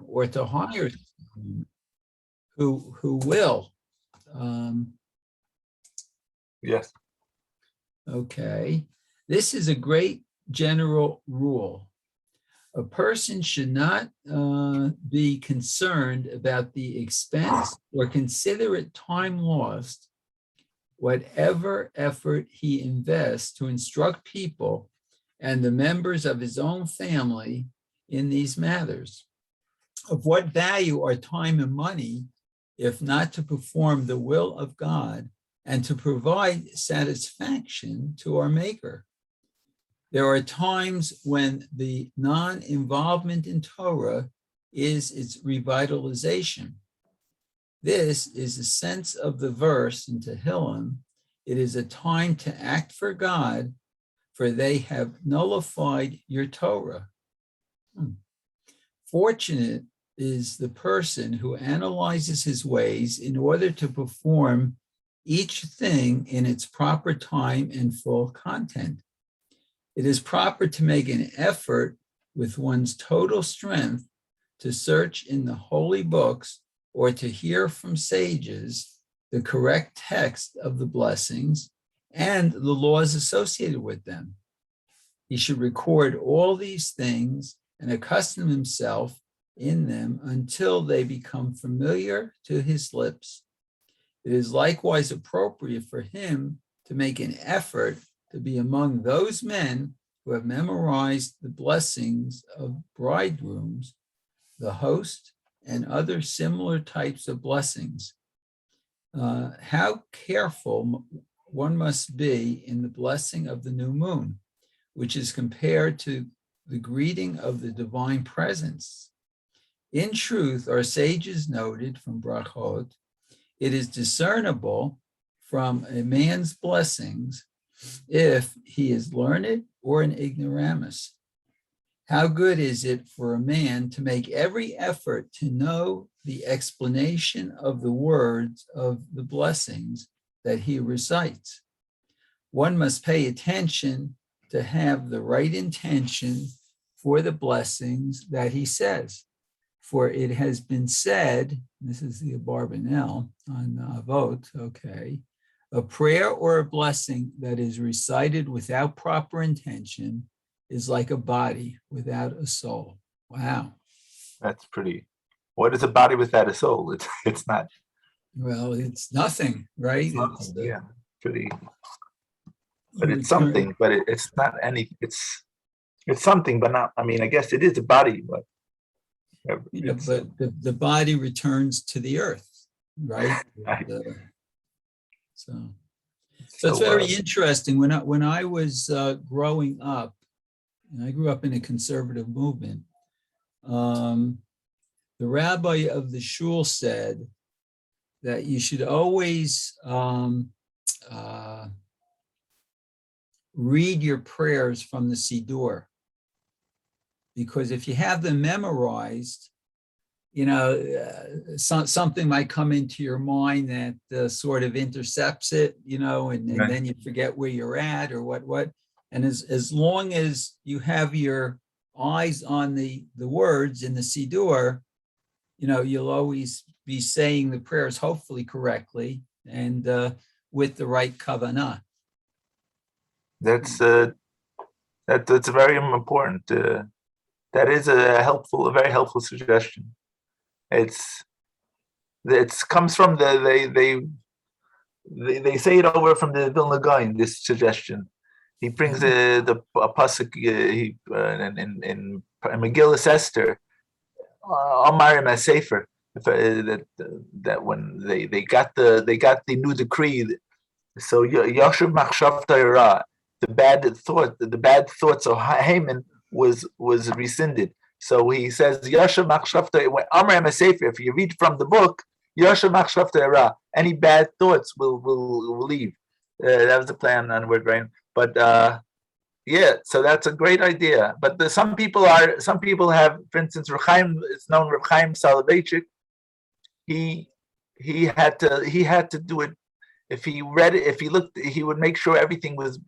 or to hire someone who will. Yes. Okay. This is a great general rule. A person should not be concerned about the expense or consider it time lost, whatever effort he invests to instruct people and the members of his own family in these matters. Of what value are time and money if not to perform the will of God and to provide satisfaction to our Maker? There are times when the non-involvement in Torah is its revitalization. This is the sense of the verse in Tehillim. It is a time to act for God, for they have nullified your Torah. Fortunate is the person who analyzes his ways in order to perform each thing in its proper time and full content. It is proper to make an effort with one's total strength to search in the holy books or to hear from sages the correct text of the blessings and the laws associated with them. He should record all these things and accustom himself in them until they become familiar to his lips. It is likewise appropriate for him to make an effort to be among those men who have memorized the blessings of bridegrooms, the host, and other similar types of blessings. How careful one must be in the blessing of the new moon, which is compared to the greeting of the divine presence. In truth, our sages noted from Brachot, it is discernible from a man's blessings if he is learned or an ignoramus. How good is it for a man to make every effort to know the explanation of the words of the blessings that he recites? One must pay attention to have the right intention for the blessings that he says. For it has been said, this is the Abarbanel on Avot, okay, a prayer or a blessing that is recited without proper intention is like a body without a soul. Wow. That's pretty. What is a body without a soul? It's not. Well, it's nothing, right? It's nothing, yeah, pretty. But You it's something, but it's not any. It's something, but not. I mean, I guess it is a body, but. But the body returns to the earth, right? So it's very interesting. When I was growing up, and I grew up in a conservative movement, the rabbi of the shul said that you should always read your prayers from the Siddur. Because if you have them memorized, something might come into your mind that sort of intercepts it, and then you forget where you're at or what. And as long as you have your eyes on the words in the Siddur, you'll always be saying the prayers hopefully correctly and with the right kavanah. That's very important. That is a very helpful suggestion. It comes from they say it over from the Vilna Gaon, this suggestion. He brings a pasuk in Megillas Esther, Amarim HaSefer, that when they got the new decree, so Yasher Machshavta Ra, the bad thoughts of Haman was rescinded. So he says, Yasha Machshavta, Amar Sefer, if you read from the book, Yasha Machshavta Ra, any bad thoughts will leave. That was the plan on word brain. But so that's a great idea. But some people have, for instance, it's known Reb Chaim Soloveitchik. He had to do it. If he read it, if he looked, he would make sure everything was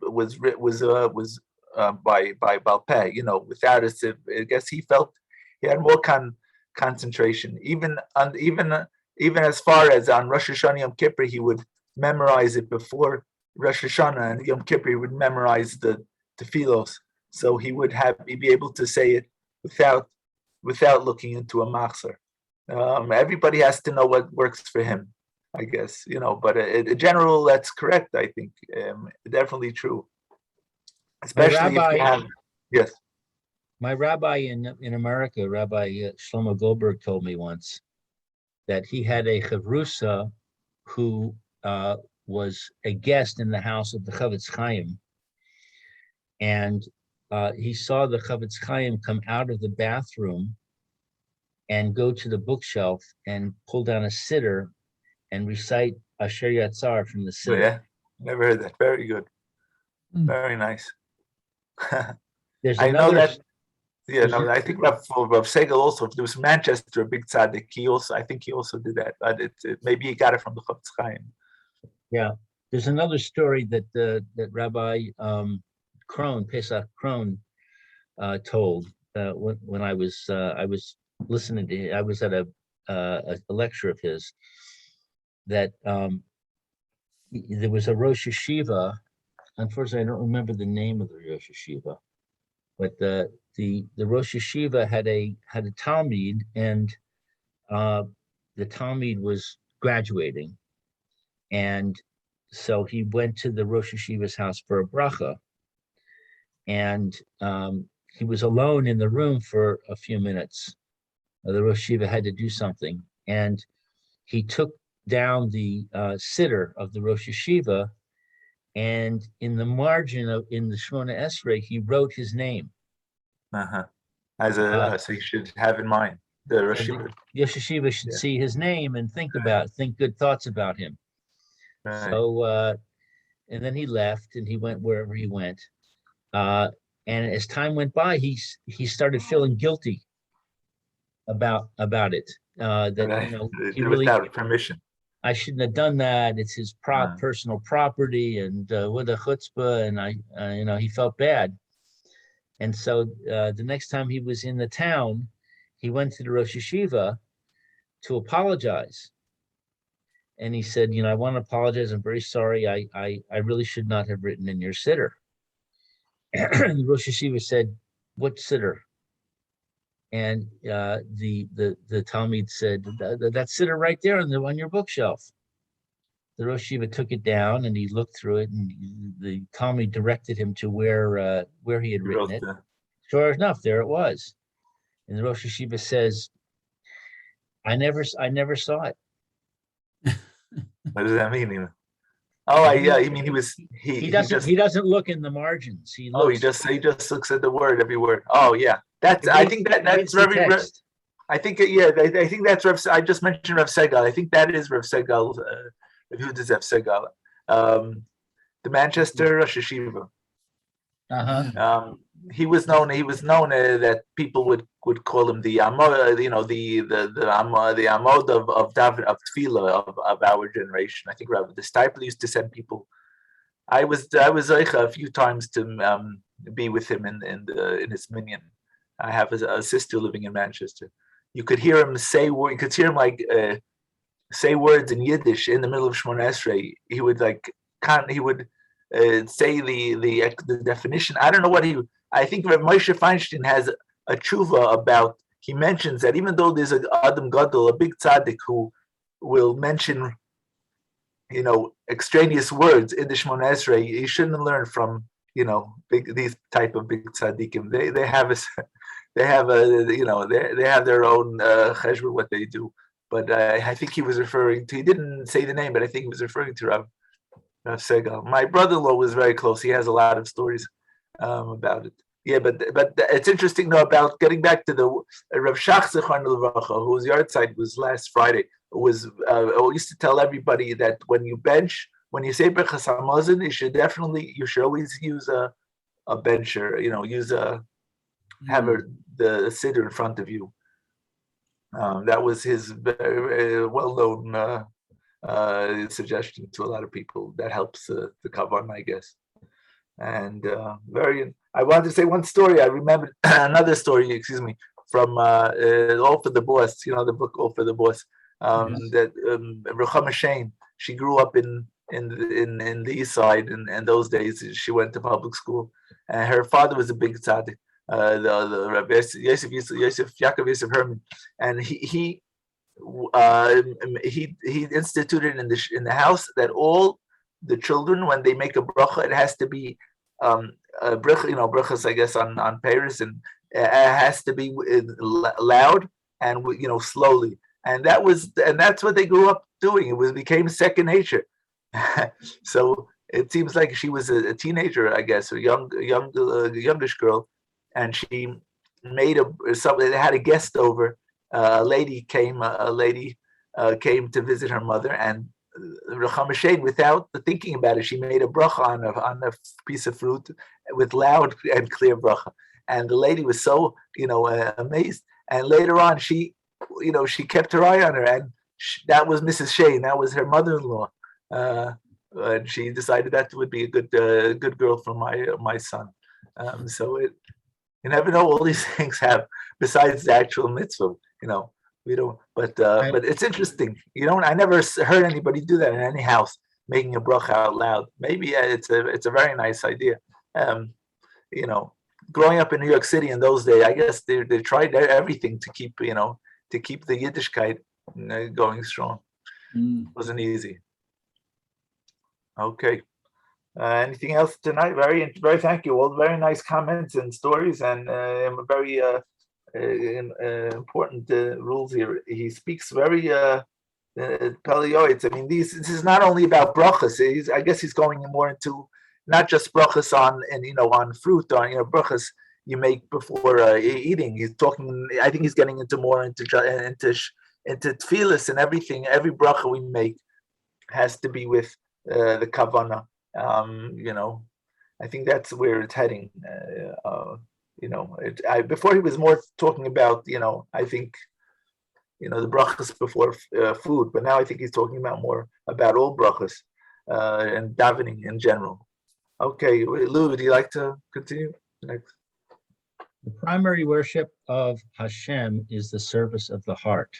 by Baal Peh, without us. I guess he felt he had more concentration. Even as far as on Rosh Hashanah Yom Kippur, he would memorize it before Rosh Hashanah, and Yom Kippur he would memorize the tefillos, so he'd be able to say it without looking into a machzor. Everybody has to know what works for him, I guess, but in general, that's correct, I think. Definitely true. Especially if you have, yes. My rabbi in America, Rabbi Shlomo Goldberg, told me once that he had a chavrusa who was a guest in the house of the Chavetz Chaim, and he saw the Chavetz Chaim come out of the bathroom and go to the bookshelf and pull down a siddur and recite Asher Yatzar from the siddur. Yeah, never heard that. Very good. Very nice. I know that. Yeah, no, I think Rav Segal also, there was Manchester, a big tzaddik. I think he also did that, but maybe he got it from the Chavetz Chaim. Yeah, there's another story that that Rabbi Pesach Krohn told when I was listening to him. I was at a lecture of his, that there was a Rosh Yeshiva. Unfortunately, I don't remember the name of the Rosh Yeshiva, but the Rosh Yeshiva had a Talmud, and the Talmud was graduating, and so he went to the Rosh Yeshiva's house for a bracha, and he was alone in the room for a few minutes. The Rosh Yeshiva had to do something, and he took down the siddur of the Rosh Yeshiva, and in the margin in the Shemona Esrei, he wrote his name. So you should have in mind the Rosh Yeshiva. Rosh Yeshiva should see his name and think good thoughts about him. Right. So, and then he left and he went wherever he went. And as time went by, he started feeling guilty about it. That he really, without permission. I shouldn't have done that. It's his personal property, and with a chutzpah, and he felt bad. And so the next time he was in the town, he went to the Rosh Yeshiva to apologize. And he said, I want to apologize. I'm very sorry. I really should not have written in your siddur. The Rosh Yeshiva said, "What siddur?" And the Talmud said, "That siddur right there on your bookshelf." The Rosh Yeshiva took it down and he looked through it, and the Talmud directed him to where he had written it. Sure enough, there it was. And the Rosh Yeshiva says, I never saw it. What does that mean? Oh, yeah. You mean he doesn't look in the margins. He just looks at the word, every word. Oh, yeah. That's very. I think I think that's Rav. I just mentioned Rav Segal. I think that is Rav Segal. Who does Rav Segal? The Manchester Rosh Yeshiva. He was known that people would call him the Amod, the Amod of Tefillah of our generation. I think Rabbi the Stipler used to send people. I was Zeicha a few times to be with him in his minyan. I have a sister living in Manchester. You could hear him say words. You could hear him say words in Yiddish in the middle of Shemona Esrei. He would say the definition. I don't know what I think Rav Moshe Feinstein has a tshuva about. He mentions that even though there's an Adam Gadol, a big tzaddik, who will mention, extraneous words in the Shemona Esrei, you shouldn't learn from, these type of big tzaddikim. They have their own cheshbon, what they do. But I think he was referring to. He didn't say the name, but I think he was referring to Rav Segal. My brother-in-law was very close. He has a lot of stories about it. Yeah, but it's interesting though about getting back to the Rav Shach Zichron Levacha, whose yahrzeit was last Friday. Was used to tell everybody that when you say Berachas Hamazon, you should always use a bencher. Have the siddur in front of you. That was his very well-known suggestion to a lot of people. That helps the kavan, I guess. And I wanted to say one story. I remembered another story. Excuse me. from All for the Boss, the book All for the Boss. Yes. That Ruchama Shane, she grew up in the East Side, and those days she went to public school, and her father was a big tzaddik, the Rabbi Yosef Yaakov Yosef Herman, and he instituted in the house that all the children, when they make a bracha, it has to be a bracha, brachas, I guess, on Paris, and it has to be loud and slowly, and that's what they grew up doing. It became second nature. So it seems like she was a teenager, I guess, a youngish girl, and she made they had a guest over. A lady came to visit her mother, and Ruchama Shane, without thinking about it, she made a bracha on a piece of fruit with loud and clear bracha, and the lady was so amazed. And later on, she kept her eye on her, and that was Mrs. Shane. That was her mother-in-law, and she decided that would be a good girl for my son. So you never know, all these things have, besides the actual mitzvah. We don't, but it's interesting. I never heard anybody do that in any house, making a bracha out loud. Maybe it's a very nice idea. Growing up in New York City in those days, I guess they tried everything to keep the Yiddishkeit going strong. It wasn't easy. Okay. Anything else tonight? Very thank you. All very nice comments and stories, and very important rules here. He speaks very Pele Yoetz. I mean, this is not only about brachas. I guess he's going more into not just brachas on fruit, on brachas you make before eating. He's talking. I think he's getting into more into tefillas and everything. Every bracha we make has to be with the kavanah. I think that's where it's heading. Before he was more talking about, I think, the brachas before food, but now I think he's talking more about all brachas and davening in general. Okay, Lou, would you like to continue? Next. The primary worship of Hashem is the service of the heart,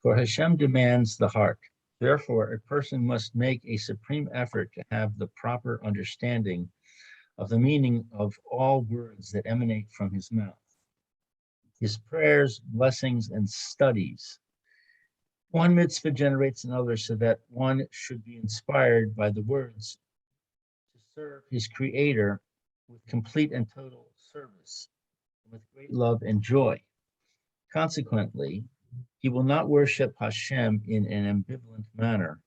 for Hashem demands the heart. Therefore, a person must make a supreme effort to have the proper understanding of the meaning of all words that emanate from his mouth, his prayers, blessings, and studies. One mitzvah generates another, so that one should be inspired by the words to serve his creator with complete and total service, with great love and joy. Consequently, he will not worship Hashem in an ambivalent manner,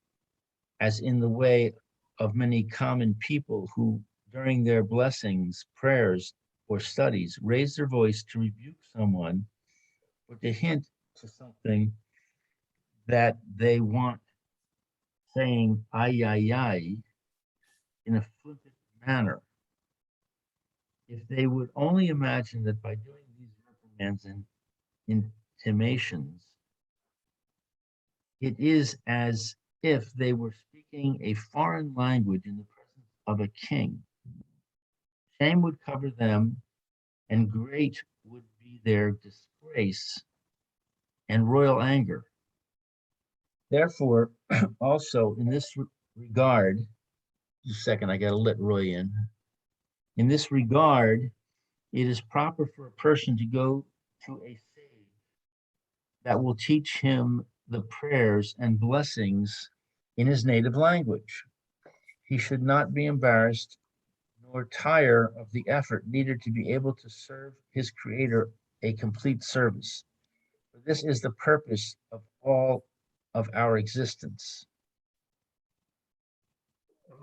as in the way of many common people who, during their blessings, prayers, or studies, raise their voice to rebuke someone or to hint to something that they want, saying ay, ay, ay, in a flippant manner. If they would only imagine that by doing these reprimands and intimations, it is as if they were speaking a foreign language in the presence of a king. Shame would cover them, and great would be their disgrace and royal anger. Therefore, also in this regard, just a second, I got to let Roy in. In this regard, it is proper for a person to go to a sage that will teach him the prayers and blessings in his native language. He should not be embarrassed nor tire of the effort needed to be able to serve his creator a complete service. For this is the purpose of all of our existence.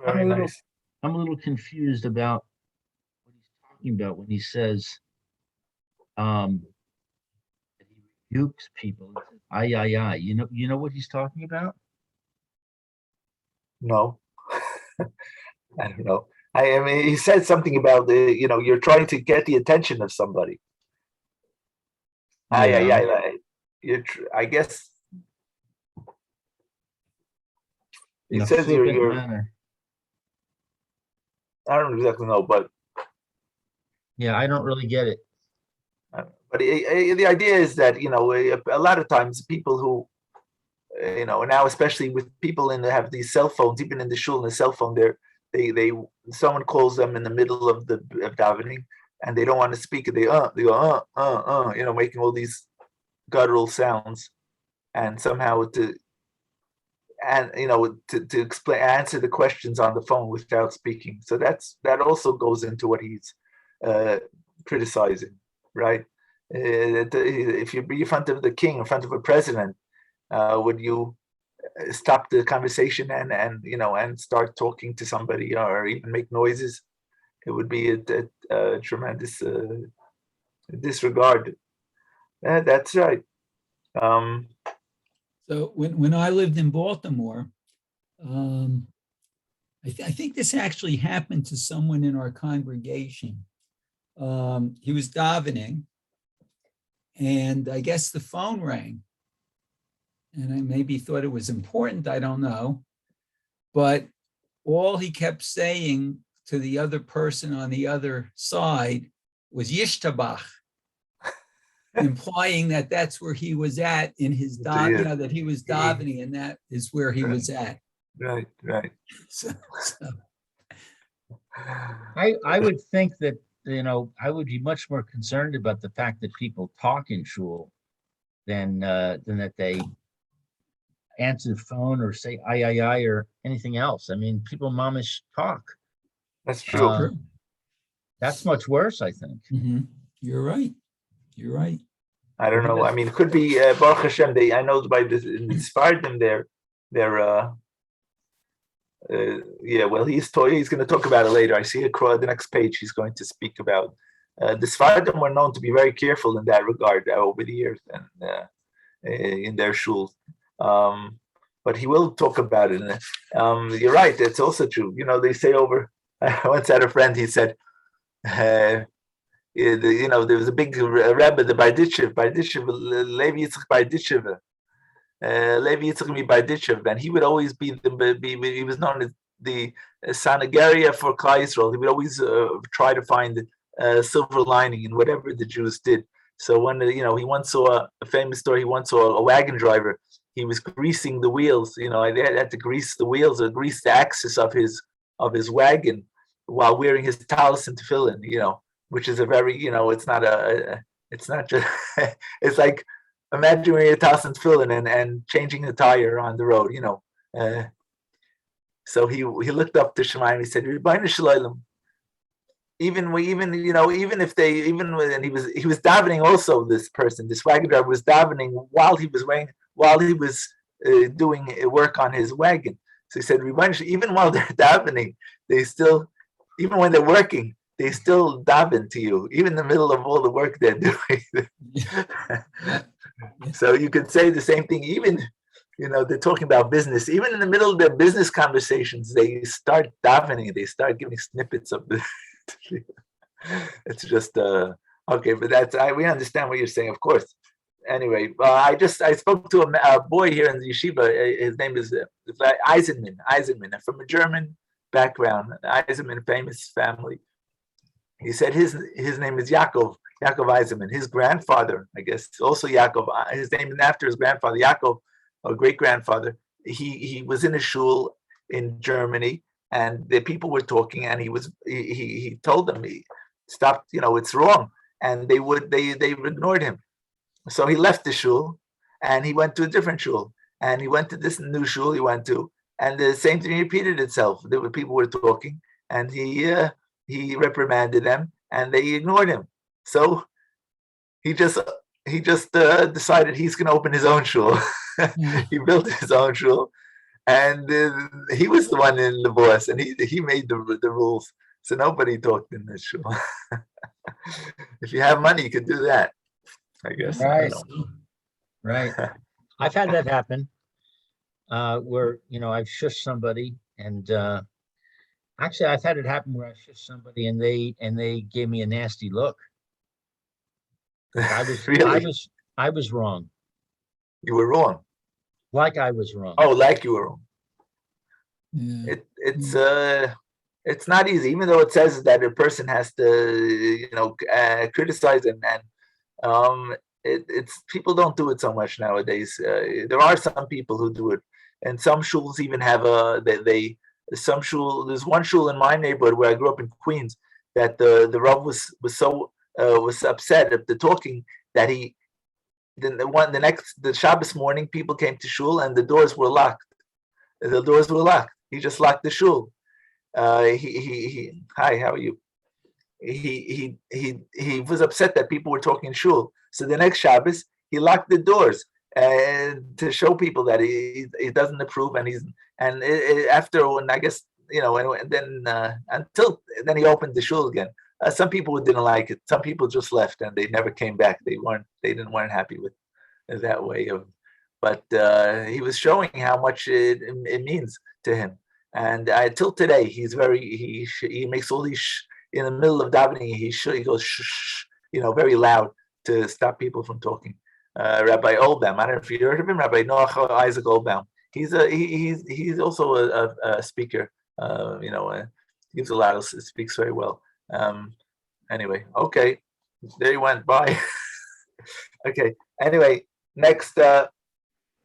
Very nice. I'm a little confused about what he's talking about when he says that he rebukes people. Ay, ay, ay. You know what he's talking about? No, I don't know. I mean, he said something about you're trying to get the attention of somebody. I guess he says you're manner. I don't exactly know, but yeah, I don't really get it. But the idea is that, a lot of times people who, now especially with people have these cell phones, even in the shul, in the cell phone, they someone calls them in the middle of davening, and they don't want to speak. They go making all these guttural sounds, and somehow to explain, answer the questions on the phone without speaking. So that also goes into what he's criticizing, right? If you be in front of the king, in front of a president, would you stop the conversation and start talking to somebody, or even make noises? It would be a tremendous disregard. That's right. So when I lived in Baltimore, I think this actually happened to someone in our congregation. He was davening, and I guess the phone rang. And I maybe thought it was important, I don't know. But all he kept saying to the other person on the other side was Yishtabach, implying that that's where he was at in his that he was davening, and that is where he was at. Right. So. I would think that, I would be much more concerned about the fact that people talk in shul than that they answer the phone or say I or anything else. I mean, people mamish talk. That's true. That's much worse, I think. Mm-hmm. You're right. I don't know. I mean, it could be Baruch Hashem. I know by the Sfardim they're well, he's going to talk about it later. I see across the next page he's going to speak about the Sfardim were known to be very careful in that regard over the years, and in their shuls. But he will talk about it. You're right. It's also true. They say over. I once had a friend. He said, there was a big Rebbe, the Barditchev, Levi Yitzchak Barditchev, and he would always he was known as the Sanageria for Klal Yisrael. He would always try to find a silver lining in whatever the Jews did. So when he once saw a famous story, he once saw a wagon driver. He was greasing the wheels. They had to grease the wheels or grease the axis of his wagon while wearing his talis and tefillin. Which is a very it's not just it's like imagine wearing a talis and tefillin and changing the tire on the road. So he looked up to Shemaim and he said, Rebbeinu Shalom. Even if they and he was davening also. This person, this wagon driver, was davening while he was doing work on his wagon. So he said, even while they're davening, they still, even when they're working, they still daven to you, even in the middle of all the work they're doing. So you could say the same thing. Even they're talking about business. Even in the middle of their business conversations, they start davening. They start giving snippets of the. It's just okay, but we understand what you're saying, of course. Anyway, I spoke to a boy here in the yeshiva. His name is Eisenman, from a German background. Eisenman, famous family. He said his name is Yaakov Eisenman. His grandfather, I guess, also Yaakov. His name is after his grandfather, Yaakov, or great grandfather. He was in a shul in Germany, and the people were talking, and he told them, stop, it's wrong, and they ignored him. So he left the shul, and he went to a different shul, and he went to this new shul he went to, and the same thing repeated itself. People were talking, and he reprimanded them, and they ignored him. So he just decided he's going to open his own shul. He built his own shul, and he was the one in the boss, and he made the rules. So nobody talked in this shul. If you have money, you could do that, I guess. Right. Right. I've had that happen, where I've shushed somebody, and actually I've had it happen where I shushed somebody and they gave me a nasty look. Really? I was wrong. You were wrong. Like I was wrong. Oh, like you were wrong. Yeah. It's not easy, even though it says that a person has to, criticize and It's people don't do it so much nowadays. There are some people who do it, and some shuls even have some shul. There's one shul in my neighborhood where I grew up in Queens that the Rav was upset at the talking that the Shabbos morning people came to shul and the doors were locked. The doors were locked. He just locked the shul. Hi, how are you? He was upset that people were talking shul. So the next Shabbos, he locked the doors and to show people that he doesn't approve, and after, and I guess and then until then he opened the shul again. Some people didn't like it. Some people just left and they never came back. They weren't happy with that way of. But he was showing how much it means to him, and till today he makes all these in the middle of davening. He goes shh, very loud to stop people from talking. Rabbi Oldbaum, I don't know if you heard of him, Rabbi Noach Isaac Oldbaum. He's also a speaker. Gives a lot. Speaks very well. Anyway, okay, there he went. Bye. Okay. Anyway, next.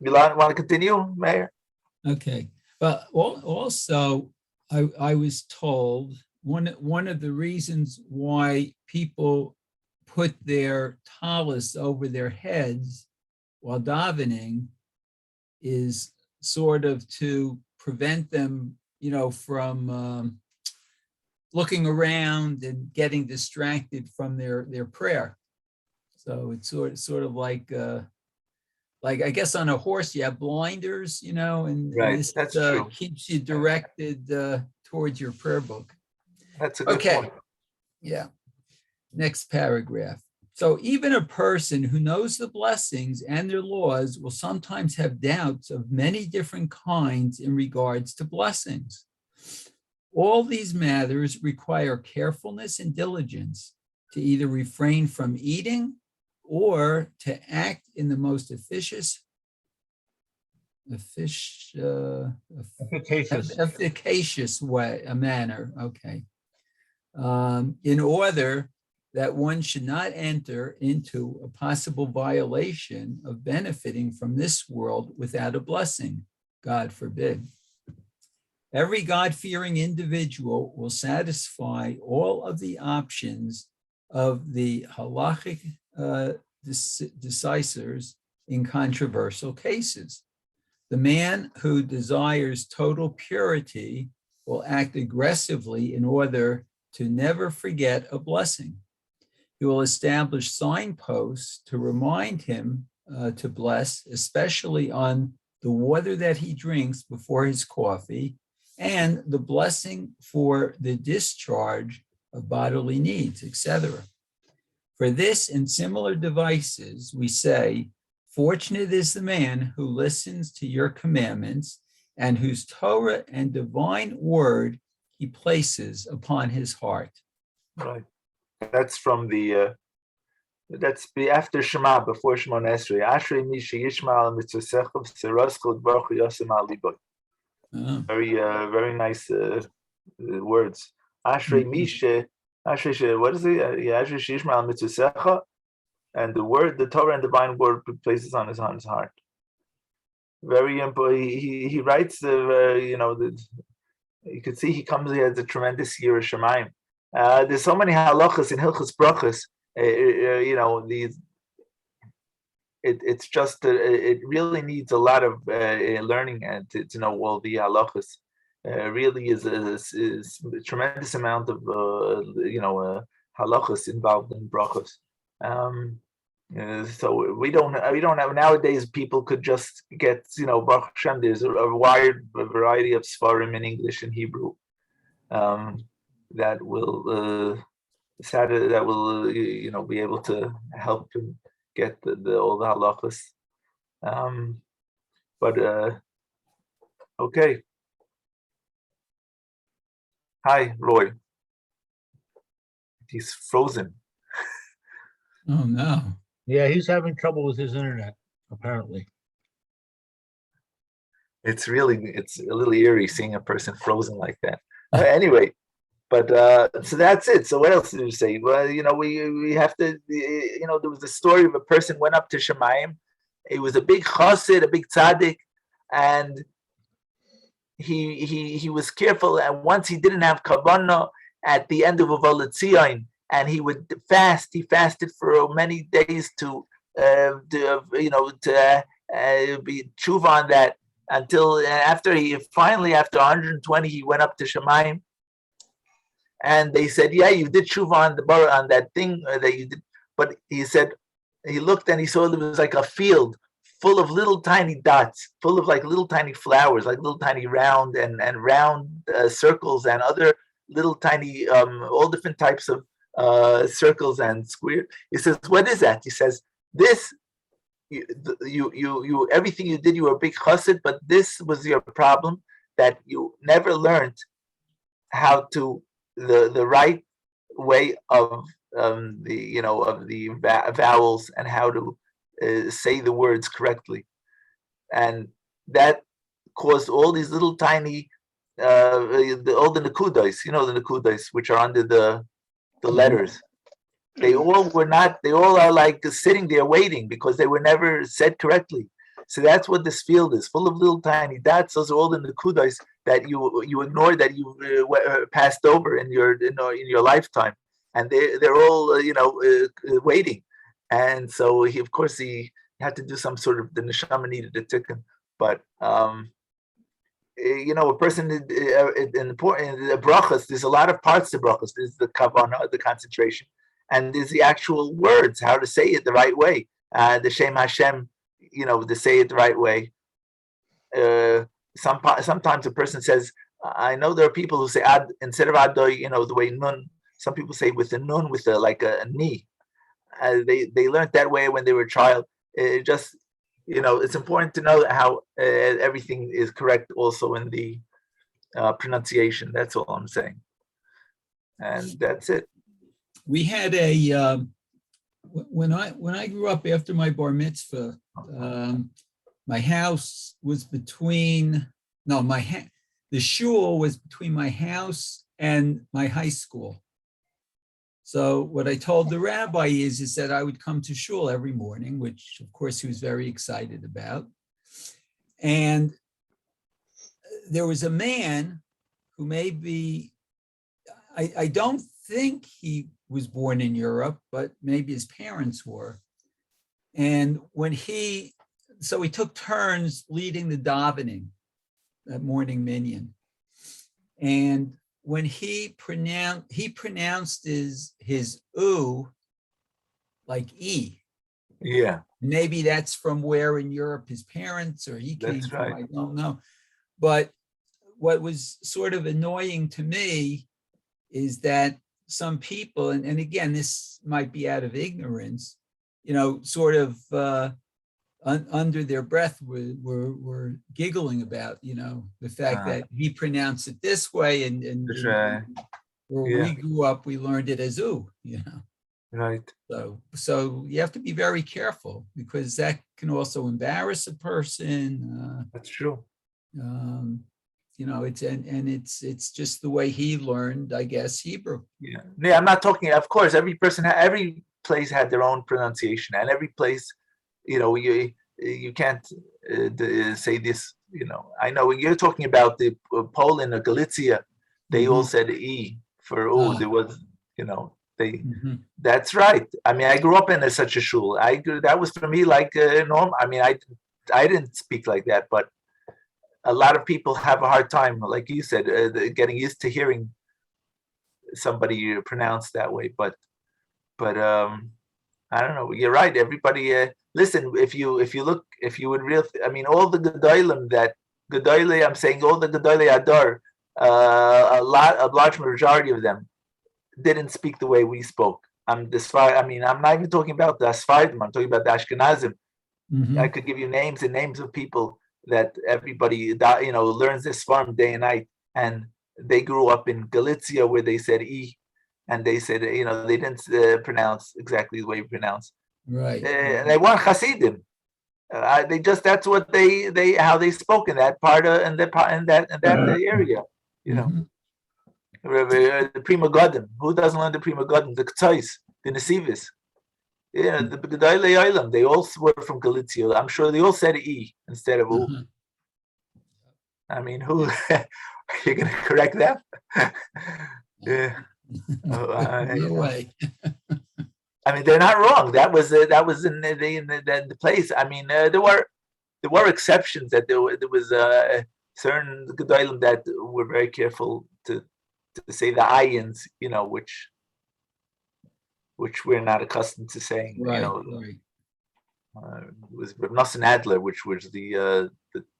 Milan, want to continue, Mayor? Okay. But also, I was told one of the reasons why people put their talis over their heads while davening is sort of to prevent them, from looking around and getting distracted from their prayer. So it's sort of like I guess on a horse you have blinders, and Right, this that's true. keeps you directed towards your prayer book. That's a good point. Yeah. Next paragraph. So even a person who knows the blessings and their laws will sometimes have doubts of many different kinds in regards to blessings. All these matters require carefulness and diligence to either refrain from eating or to act in the most efficacious way, a manner. Okay. In order that one should not enter into a possible violation of benefiting from this world without a blessing, God forbid. Every God-fearing individual will satisfy all of the options of the halachic decisors in controversial cases. The man who desires total purity will act aggressively in order to never forget a blessing. He will establish signposts to remind him to bless, especially on the water that he drinks before his coffee, and the blessing for the discharge of bodily needs, etc. For this and similar devices, we say, fortunate is the man who listens to your commandments and whose Torah and divine word he places upon his heart. Right. That's from that's after Shema, before Shemona Esrei. Ashrei mi sheyishma mitzvosecha v'tzirascha v'baruch yosem al libo. Very nice words. Ashrei mi what is it? Ashrei sheyishma mitzvosecha, and the Torah and divine word places on his heart. Very important. He writes you could see he has a tremendous year of Shemaim. There's so many halachas in Hilchos Brachos. It's just it really needs a lot of learning and to know all the halachas. Really is a tremendous amount of halachas involved in brachos. So we don't have nowadays. People could just get Baruch Hashem. There's a wide variety of svarim in English and Hebrew that will be able to help him get all the halachas. Okay. Hi, Roy. He's frozen. Oh no. Yeah, he's having trouble with his internet, apparently. It's a little eerie seeing a person frozen like that. Anyway, But so that's it. So what else did you say? Well, we have to. There was a story of a person went up to Shemayim. He was a big chassid, a big tzaddik, and he was careful. And once he didn't have kavanah at the end of Avodat Zion, and he would fast. He fasted for many days to be tshuva on that until after after 120 he went up to Shemayim. And they said, yeah, you did tshuva on the bar on that thing that you did. But he said, he looked and he saw there was like a field full of little tiny dots, full of like little tiny flowers, like little tiny round and round circles and other little tiny, all different types of circles and square. He says, what is that? He says, this, you everything you did, you were a big chassid, but this was your problem, that you never learned how to the right way of the vowels and how to say the words correctly, and that caused all these little tiny all the nekudos, the nekudos which are under the letters. They all are like sitting there waiting because they were never said correctly. So that's what this field is, full of little tiny dots. Those are all the nekudos that you ignored, that you passed over in your lifetime, and they're all waiting. And so he had to do some sort of, the neshama needed a tikkun. But a person in the brachas, there's a lot of parts to brachas. There's the kavanah, the concentration, and there's the actual words, how to say it the right way. The Shem Hashem, to say it the right way. Sometimes a person says, I know there are people who say ad instead of adoy, the way nun. Some people say with a nun, with like a ni. They learned that way when they were a child. It just, it's important to know how everything is correct also in the pronunciation. That's all I'm saying. And that's it. We had when I grew up after my bar mitzvah, my house was the shul was between my house and my high school. So what I told the rabbi is that I would come to shul every morning, which of course he was very excited about. And there was a man who I don't think he was born in Europe, but maybe his parents were. And so he took turns leading the davening, that morning minyan. And when he pronounced his "u" like "e." Yeah. Maybe that's from where in Europe his parents or he came from, right. I don't know. But what was sort of annoying to me is that some people, and again, this might be out of ignorance, sort of under their breath were giggling about, the fact that he pronounced it this way, and where we grew up, we learned it as "u," Right. So you have to be very careful because that can also embarrass a person. That's true. It's just the way he learned, I guess, Hebrew. Yeah. I'm not talking. Of course, every place had their own pronunciation, and every place, you can't say this. I know when you're talking about the Poland or Galicia, they all said "e" for "u." There was, That's right. I mean, I grew up in such a shul. That was for me like normal. I mean, I didn't speak like that, but a lot of people have a hard time, like you said, getting used to hearing somebody pronounced that way. But I don't know. You're right. Everybody, listen. If you would all the gedolim I'm saying all the gedolei adar, a large majority of them didn't speak the way we spoke. I'm not even talking about the Sfardim. I'm talking about the Ashkenazim. I could give you names and names of people that everybody learns this farm day and night, and they grew up in Galicia where they said "e," and they said they didn't pronounce exactly the way you pronounce. Right. They weren't Hasidim. That's what how they spoke in that part in that area. The Prima Godim. Who doesn't learn the Prima Godim? The K'tzais, the Nesivis. Yeah, the Gedolei Olam. They all were from Galicia. I'm sure they all said E instead of U. I mean, who you're going to correct them? Yeah. No way. I mean, they're not wrong. That was in the place. I mean, there were exceptions. That there was certain gedolim that were very careful to say the ayins, which we're not accustomed to saying. Right, It was Reb Nosson Adler, which was the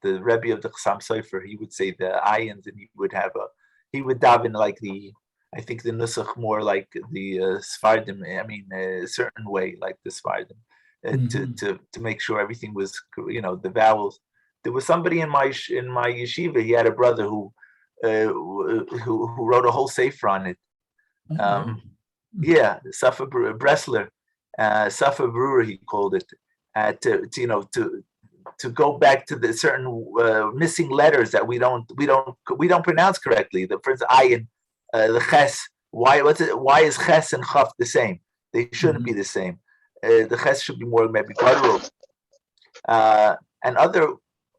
Rebbe of the Chassam Sofer. He would say the ayins, and he would daven like I think the nusach more like the Sfardim. I mean, a certain way, like the Sfardim, to make sure everything was, the vowels. There was somebody in my yeshiva. He had a brother who wrote a whole sefer on it. Yeah, Safa Bressler, Safa Brewer, he called it, to go back to the certain missing letters that we don't pronounce correctly. For instance, ayin, the ches. Why is ches and chaf the same? They shouldn't be the same. The ches should be more maybe guttural.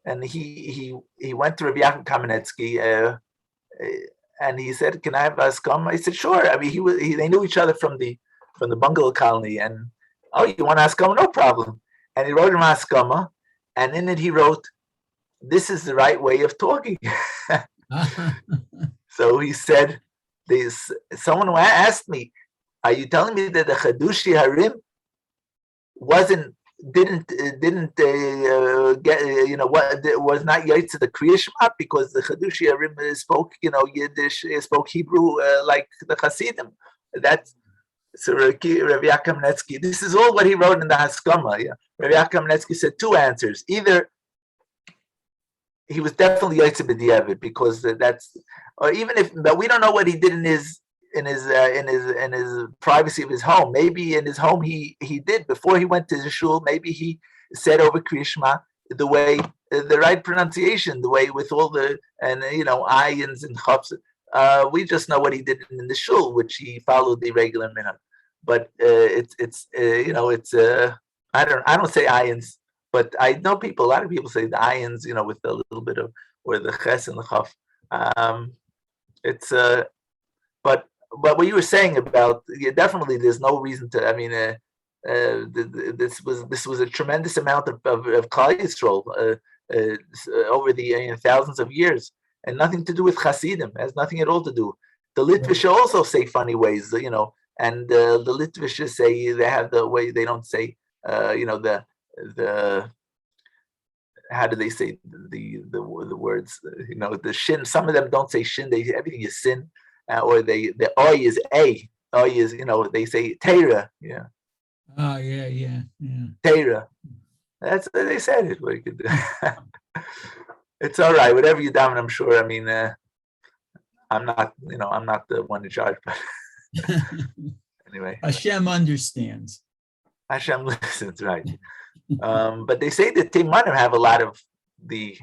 And he went to Rabbi Yaakov Kamenetsky, and he said, "Can I have askama?" I said, "Sure." I mean, they knew each other from the bungalow colony, and you want askama? No problem. And he wrote him askama, and in it he wrote, "This is the right way of talking." So he said, someone who asked me, "Are you telling me that the Chadushi Harim didn't get, was not Yoetz to the Kriya Shema because the Chadushi Harim spoke, Yiddish, spoke Hebrew like the Hasidim?" That's so Rabbi Yaakov Kamenetsky. This is all what he wrote in the Haskama. Yeah. Rabbi Yaakov Kamenetsky said two answers. Either he was definitely Yoetz b'diavad because or even if, but we don't know what he did in his privacy of his home. Maybe in his home he did before he went to the shul. Maybe he said over Kriya Shema the way, the right pronunciation, the way with all the ayins and chafs. We just know what he did in the shul, which he followed the regular minhag. But I don't say ayins, but I know a lot of people say the ayins, with a little bit of, or the ches and the chaf. But what you were saying about, definitely there's no reason to. I mean, this was a tremendous amount of Klal Yisrael over the thousands of years, and nothing to do with Hasidim. It has nothing at all to do. The Litvish also say funny ways, and the Litvish say they have the way they don't say, the how do they say the words? The shin. Some of them don't say shin. Everything is sin. Or the oy is a, oy is, they say teira, yeah. Oh yeah. Teira. That's they said it. What you could do. It's all right. Whatever you daven, I'm sure. I mean, I'm not the one in charge, but anyway. Hashem understands. Hashem listens, right? But they say that Teimanim have a lot of the,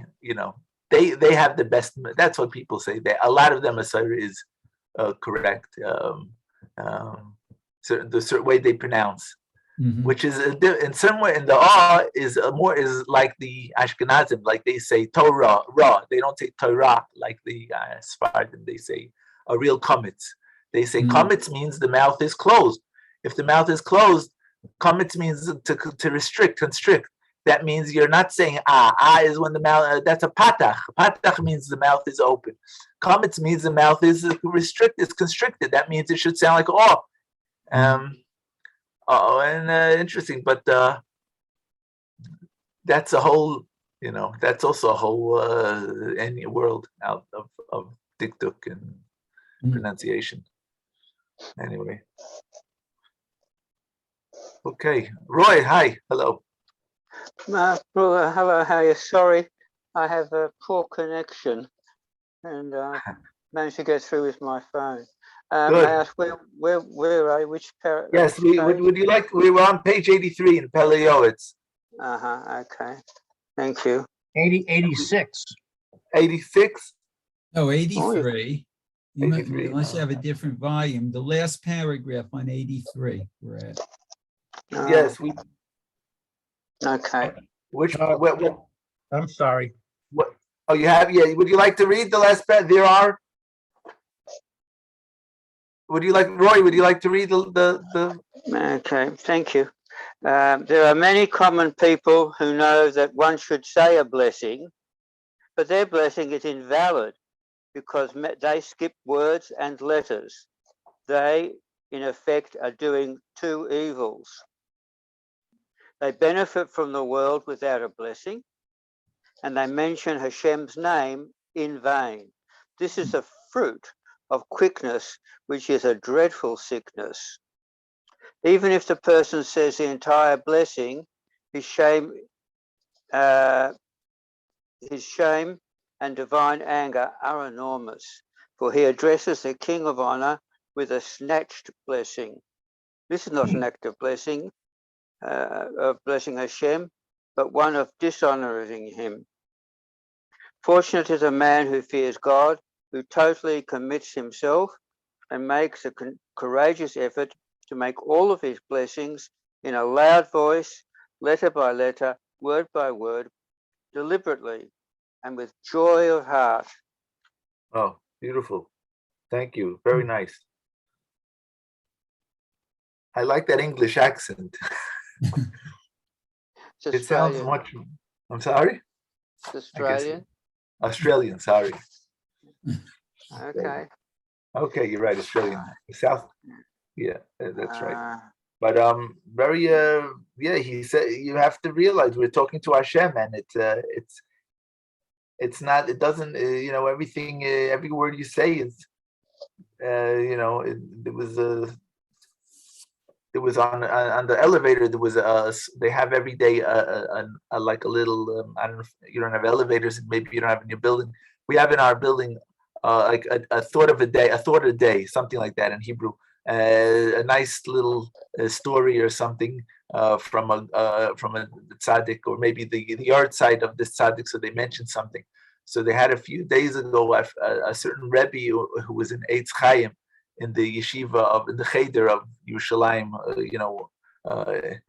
they have the best. That's what people say. A lot of them Asir is correct. The certain way they pronounce, which is in some way, in the is like the Ashkenazim, like they say Torah, Ra. They don't say Torah like the Sephardim. They say a real kametz. They say kametz means the mouth is closed. If the mouth is closed, kametz means to restrict, constrict. That means you're not saying is when the mouth, that's a patach. Patach means the mouth is open. Kametz means the mouth is restricted, it's constricted. That means it should sound like interesting, but that's a whole, that's also a whole any world out of dikduk and pronunciation. Anyway. Okay. Roy, hi. Hello. Hello, how are you? Sorry, I have a poor connection and I managed to get through with my phone. May I ask where are you? Which paragraph? Yes, would you like, we were on page 83 in Pele Yoetz. Okay. Thank you. 86. 86? Oh, 83. 83. Unless you have a different volume, the last paragraph on 83, we're at. Yes, we, Okay. which, Uh, what, I'm sorry. oh, you have, yeah, would you like to read the last paragraph? Roy, would you like to read the? Okay, thank you. There are many common people who know that one should say a blessing, but their blessing is invalid because they skip words and letters. They, in effect, are doing two evils. They benefit from the world without a blessing, and they mention Hashem's name in vain. This is a fruit of quickness, which is a dreadful sickness. Even if the person says the entire blessing, his shame and divine anger are enormous, for he addresses the King of Honor with a snatched blessing. This is not an act of blessing Hashem, but one of dishonoring him. Fortunate is a man who fears God, who totally commits himself and makes a courageous effort to make all of his blessings in a loud voice, letter by letter, word by word, deliberately and with joy of heart. Oh, beautiful. Thank you. Very nice. I like that English accent. It's It sounds Australian. much, I'm sorry? It's Australian. Australian, sorry. Okay. Okay, you're right, Australian. South, yeah, that's right. Uh, But very yeah, he said you have to realize we're talking to Hashem, and it's not, it doesn't you know, everything every word you say is you know, it was on the elevator. There was they have every day like a little I don't know if you don't have elevators, and maybe you don't have in your building. We have in our building like a thought of a day, something like that in Hebrew. A nice little story or something from a tzaddik, or maybe the yard side of this tzaddik. So they mentioned something. So they had a few days ago a certain Rebbe who was in Eitz Chaim, in the yeshiva in the cheder of Yerushalayim. You know,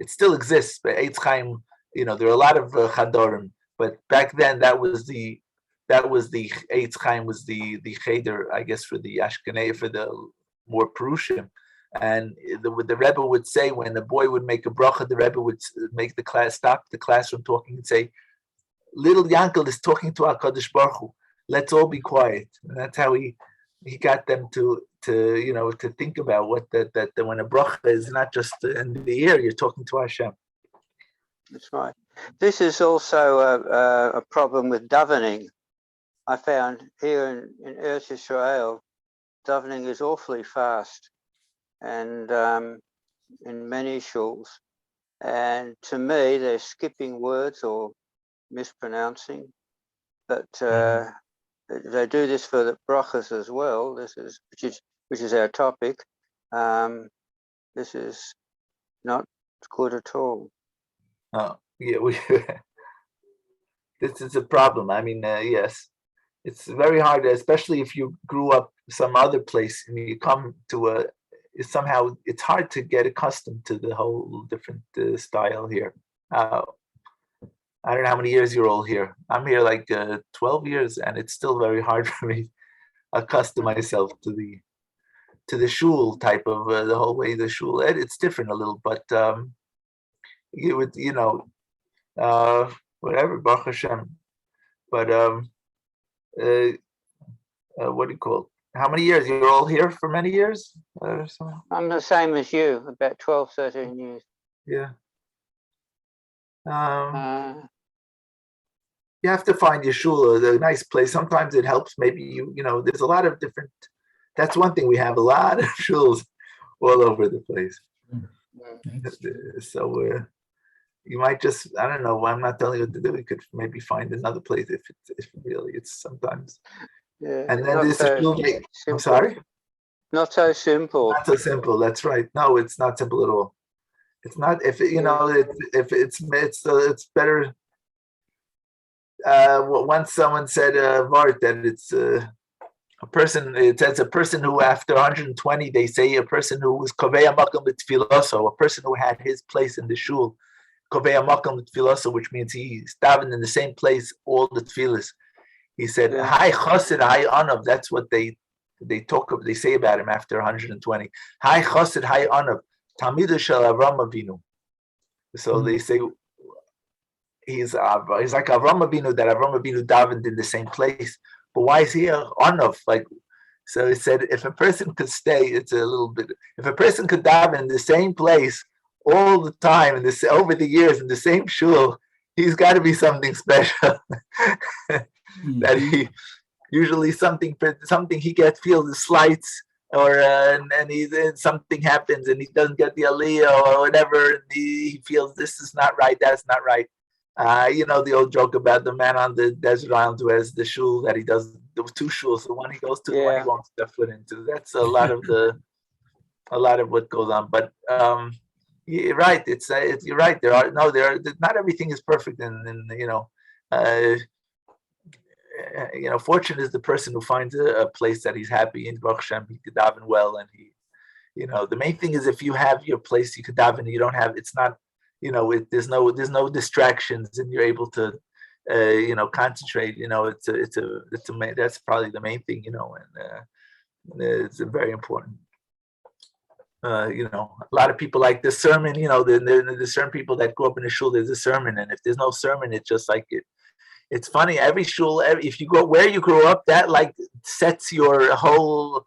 it still exists, but Eitz Chaim, you know, there are a lot of chadorim. But back then, that was the Eitz Chaim was the cheder, I guess, for the Ashkenaz, for the more Perushim. And the Rebbe would say, when the boy would make a bracha, the Rebbe would make the class stop the classroom talking and say, "Little Yankel is talking to HaKadosh Baruch Hu. Let's all be quiet." And that's how he got them to you know, to think about what that when a bracha is not just in the air, you're talking to Hashem. That's right. This is also a problem with davening. I found here in Eretz Israel, davening is awfully fast, and in many shuls. And to me, they're skipping words or mispronouncing. But they do this for the brachas as well. Which is our topic. This is not good at all. Oh, yeah, this is a problem. I mean, yes, it's very hard, especially if you grew up some other place and you come to somehow it's hard to get accustomed to the whole different style here. I don't know how many years you're all here. I'm here like 12 years, and it's still very hard for me to accustom myself to the shul type of the whole way the shul. It's different a little, but you would, you know, whatever, Baruch Hashem. But what do you call it? How many years? You're all here for many years? I'm the same as you, about 12, 13 years. Yeah. You have to find your shul a nice place. Sometimes it helps. Maybe you know, there's a lot of different. That's one thing, we have a lot of shuls all over the place. So you might just, I don't know. I'm not telling you what to do. We could maybe find another place if really it's sometimes. Yeah. And then this is. I'm sorry. Not so simple. Not so simple. That's right. No, it's not simple at all. It's not. If you know, if it's better. Once someone said Vart that a person, it says a person who after 120, they say a person who was Kovei Makom L'Tfiloso, a person who had his place in the shul, Kovei Makom L'Tfiloso, which means he's davening in the same place all the tefillas. He said, Yeah. "Hi Chassid, hi Anav." That's what they say about him after 120. Hi Chassid, hi Anav. Talmidu shel Avram Avinu. So they say he's like Avram Avinu, that Avram Avinu davened in the same place. But why is he a Anav? Like, so he said, if a person could stay, it's a little bit. If a person could daven in the same place all the time, and this over the years in the same shul, he's got to be something special. That he usually something he feels the slights, or and something happens and he doesn't get the aliyah or whatever, and he feels this is not right, that's not right. The old joke about the man on the desert island who has the shul that he does, the two shuls, the one he goes to, the one he won't step foot into. That's a lot of what goes on. But you're right. You're right. Not everything is perfect, and fortunate is the person who finds a place that he's happy in. Baruch Hashem, he could daven well, and the main thing is if you have your place, you could daven. You don't have. It's not. There's no distractions, and you're able to, concentrate. That's probably the main thing. And it's very important. A lot of people like the sermon. There's certain people that grew up in a shul. There's a sermon, and if there's no sermon, it's just like it. It's funny. Every shul, if you go where you grew up, that like sets your whole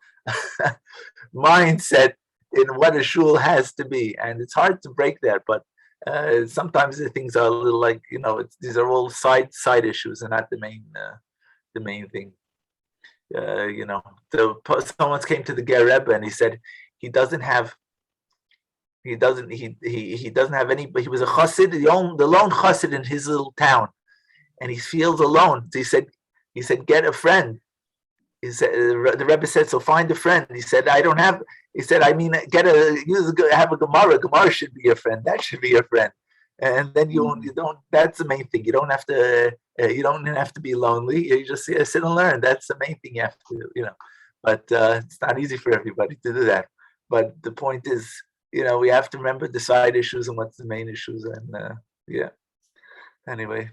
mindset in what a shul has to be, and it's hard to break that. But sometimes the things are a little like these are all side issues and not the main thing. Someone came to the Ger Rebbe and he said he doesn't have any. But he was a chassid, the lone chassid in his little town, and he feels alone. So he said, get a friend. He said, the Rebbe said, so find a friend. He said, I don't have. He said, I mean, have a Gemara. Gemara should be your friend. That should be your friend. And then you don't. That's the main thing. You don't have to. You don't have to be lonely. You just sit and learn. That's the main thing you have to do. But it's not easy for everybody to do that. But the point is, we have to remember the side issues and what's the main issues. And anyway.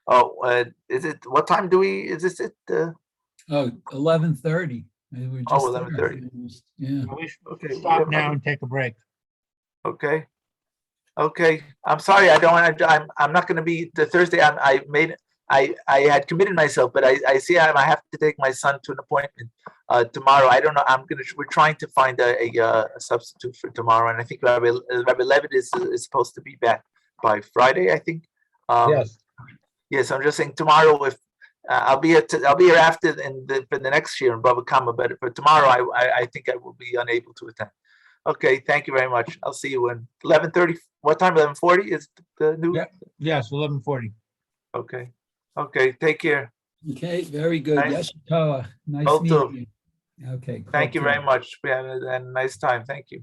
Oh, is it? What time do we? Is this it? 11:30. 11:30. Yeah. We should Okay. stop now and take a break. Okay. I'm sorry. I'm not going to be the Thursday. I had committed myself, but I see I have to take my son to an appointment tomorrow. I don't know. We're trying to find a substitute for tomorrow, and I think Rabbi Levitt is supposed to be back by Friday, I think. Yes. Yes, I'm just saying tomorrow. If I'll be here after for the next year in Bava Kama, but for tomorrow, I think I will be unable to attend. Okay, thank you very much. I'll see you in 11:30. What time? 11:40 is the new. Yeah. Yes, 11:40. Okay. Take care. Okay, very good. Nice. Yes, Toa. Nice Both of meeting you. Okay. Thank you okay. very much. We had a nice time. Thank you.